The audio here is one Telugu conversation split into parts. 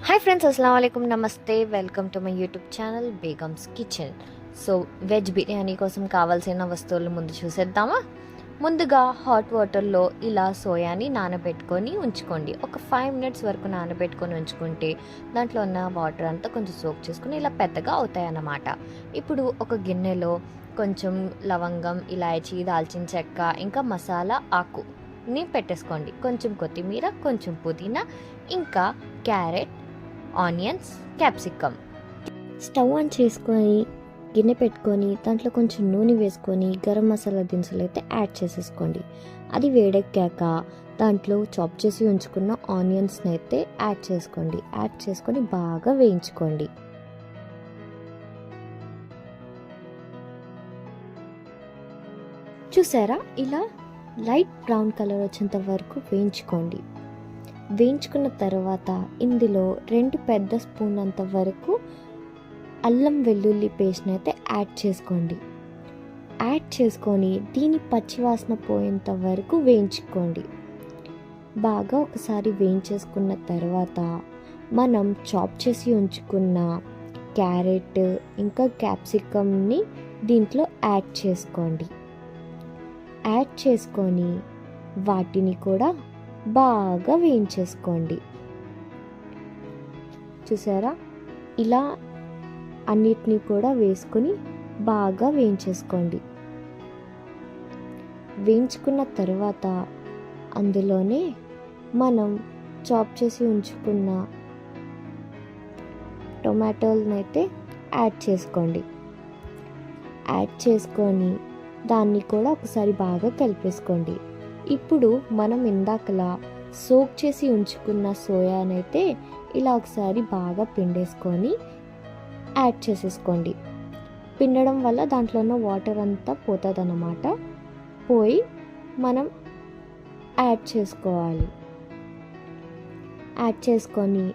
హాయ్ ఫ్రెండ్స్, అస్సలాము అలైకుం, నమస్తే. Welcome to my YouTube channel Begums kitchen. So veg biryani కోసం కావాల్సిన వస్తువులు ముందు చూసేద్దామా. ముందుగా హాట్ వాటర్లో ఇలా సోయాని నానబెట్టుకొని ఉంచుకోండి. ఒక 5 minutes వరకు నానబెట్టుకొని ఉంచుకుంటే దాంట్లో ఉన్న వాటర్ అంతా కొంచెం సోక్ చేసుకుని ఇలా పెద్దగా అవుతాయి అన్నమాట. ఇప్పుడు ఒక గిన్నెలో కొంచెం లవంగం, ఇలాయచీ, దాల్చిన చెక్క, ఇంకా మసాలా ఆకుని పెట్టేసుకోండి. కొంచెం కొత్తిమీర, కొంచెం పుదీనా, ఇంకా carrot, onions, capsicum. Stove on చేసుకొని గిన్నె పెట్టుకొని దాంట్లో కొంచెం నూనె వేసుకొని గరం మసాలా దినుసులు అయితే యాడ్ చేసేసుకోండి. అది వేడెక్కాక దాంట్లో చాప్ చేసి ఉంచుకున్న ఆనియన్స్ని అయితే యాడ్ చేసుకోండి. యాడ్ చేసుకొని బాగా వేయించుకోండి. చూసారా, ఇలా లైట్ బ్రౌన్ కలర్ వచ్చేంత వరకు వేయించుకోండి. వేయించుకున్న తర్వాత ఇందులో 2 పెద్ద స్పూన్ అంత వరకు అల్లం వెల్లుల్లి పేస్ట్ని అయితే యాడ్ చేసుకోండి. యాడ్ చేసుకొని దీని పచ్చివాసన పోయేంత వరకు వేయించుకోండి. బాగా ఒకసారి వేయించేసుకున్న తర్వాత మనం చాప్ చేసి ఉంచుకున్న క్యారెట్ ఇంకా క్యాప్సికమ్ని దీంట్లో యాడ్ చేసుకోండి. యాడ్ చేసుకొని వాటిని కూడా బాగా వేయించేసుకోండి. చూసారా, ఇలా అన్నిటినీ కూడా వేసుకొని బాగా వేయించేసుకోండి. వేయించుకున్న తర్వాత అందులోనే మనం చాప్ చేసి ఉంచుకున్న టొమాటోలను అయితే యాడ్ చేసుకోండి. యాడ్ చేసుకొని దాన్ని కూడా ఒకసారి బాగా కలిపేసుకోండి. ఇప్పుడు మనం ఇందాకలా సోక్ చేసి ఉంచుకున్న సోయానైతే ఇలా ఒకసారి బాగా పిండేసుకొని యాడ్ చేసేసుకోండి. పిండడం వల్ల దాంట్లో ఉన్న వాటర్ అంతా పోతుంది అన్నమాట. పోయి మనం యాడ్ చేసుకోవాలి. యాడ్ చేసుకొని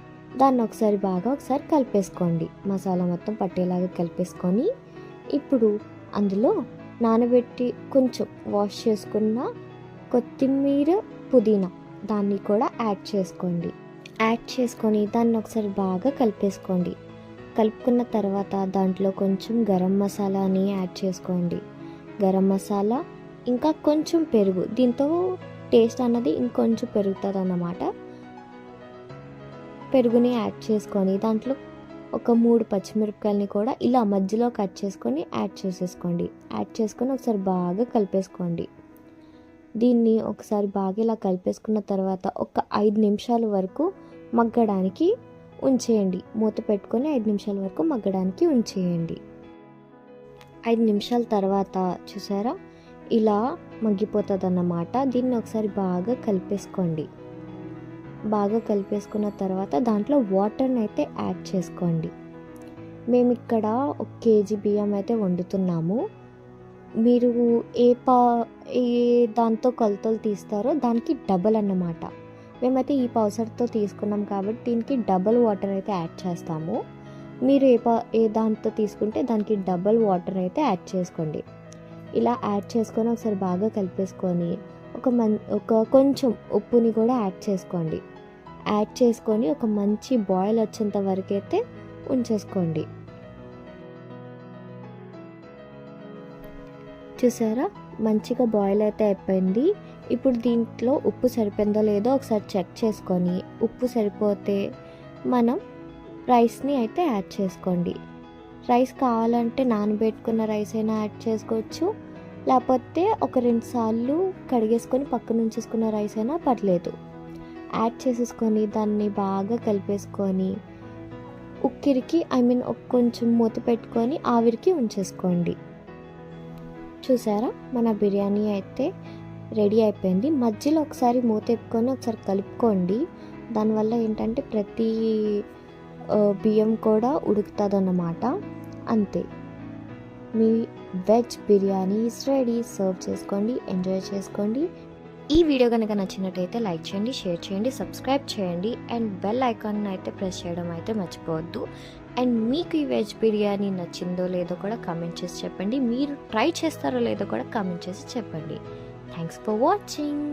దాన్ని ఒకసారి కలిపేసుకోండి. మసాలా మొత్తం పట్టేలాగా కలిపేసుకొని ఇప్పుడు అందులో నానబెట్టి కొంచెం వాష్ చేసుకున్న కొత్తిమీర, పుదీనా దాన్ని కూడా యాడ్ చేసుకోండి. యాడ్ చేసుకొని దాన్ని ఒకసారి బాగా కలిపేసుకోండి. కలుపుకున్న తర్వాత దాంట్లో కొంచెం గరం మసాలాని యాడ్ చేసుకోండి. గరం మసాలా ఇంకా కొంచెం పెరుగు, దీంతో టేస్ట్ అన్నది ఇంకొంచెం పెరుగుతుంది అన్నమాట. పెరుగుని యాడ్ చేసుకొని దాంట్లో ఒక 3 పచ్చిమిరపకాయలని కూడా ఇలా మధ్యలో కట్ చేసుకొని యాడ్ చేసేసుకోండి. యాడ్ చేసుకొని ఒకసారి బాగా కలిపేసుకోండి. దీన్ని ఒకసారి బాగా ఇలా కలిపేసుకున్న తర్వాత ఒక 5 నిమిషాల వరకు మగ్గడానికి ఉంచేయండి. మూత పెట్టుకొని 5 నిమిషాల వరకు మగ్గడానికి ఉంచేయండి. 5 నిమిషాల తర్వాత చూసారా, ఇలా మగ్గిపోతుంది అన్నమాట. దీన్ని ఒకసారి బాగా కలిపేసుకోండి. బాగా కలిపేసుకున్న తర్వాత దాంట్లో వాటర్ని అయితే యాడ్ చేసుకోండి. మేము ఇక్కడ 1 kg బియ్యం అయితే వండుతున్నాము. మీరు ఏ దాంతో కొలతలు తీస్తారో దానికి డబల్ అన్నమాట. మేమైతే ఈ పౌసర్తో తీసుకున్నాం కాబట్టి దీనికి డబల్ వాటర్ అయితే యాడ్ చేస్తాము. మీరు ఏ దాంతో తీసుకుంటే దానికి డబల్ వాటర్ అయితే యాడ్ చేసుకోండి. ఇలా యాడ్ చేసుకొని ఒకసారి బాగా కలిపేసుకొని ఒక కొంచెం ఉప్పుని కూడా యాడ్ చేసుకోండి. యాడ్ చేసుకొని ఒక మంచి బాయిల్ వచ్చేంత వరకు అయితే ఉంచేసుకోండి. చూసారా, మంచిగా బాయిల్ అయితే అయిపోయింది. ఇప్పుడు దీంట్లో ఉప్పు సరిపోయిందో లేదో ఒకసారి చెక్ చేసుకొని ఉప్పు సరిపోతే మనం రైస్ని అయితే యాడ్ చేసుకోండి. రైస్ కావాలంటే నానబెట్టుకున్న రైస్ అయినా యాడ్ చేసుకోవచ్చు, లేకపోతే ఒక 2 సార్లు కడిగేసుకొని పక్కన ఉంచేసుకున్న రైస్ అయినా పర్లేదు. యాడ్ చేసేసుకొని దాన్ని బాగా కలిపేసుకొని ఉక్కిరికి కొంచెం మూత పెట్టుకొని ఆవిరికి ఉంచేసుకోండి. చూసారా, మన బిర్యానీ అయితే రెడీ అయిపోయింది. మధ్యలో ఒకసారి మూత ఎప్పుకొని ఒకసారి కలుపుకోండి. దానివల్ల ఏంటంటే ప్రతి బియ్యం కూడా ఉడుకుతుంది అన్నమాట. అంతే, మీ veg biryani is ready. Serve చేసుకోండి, ఎంజాయ్ చేసుకోండి. ఈ వీడియో కనుక నచ్చినట్టయితే లైక్ చేయండి, షేర్ చేయండి, సబ్స్క్రైబ్ చేయండి అండ్ బెల్ ఐకాన్ అయితే ప్రెస్ చేయడం అయితే మర్చిపోవద్దు. అండ్ మీకు ఈ వెజ్ బిర్యానీ నచ్చిందో లేదో కూడా కామెంట్ చేసి చెప్పండి. మీరు ట్రై చేస్తారో లేదో కూడా కామెంట్ చేసి చెప్పండి. Thanks for watching.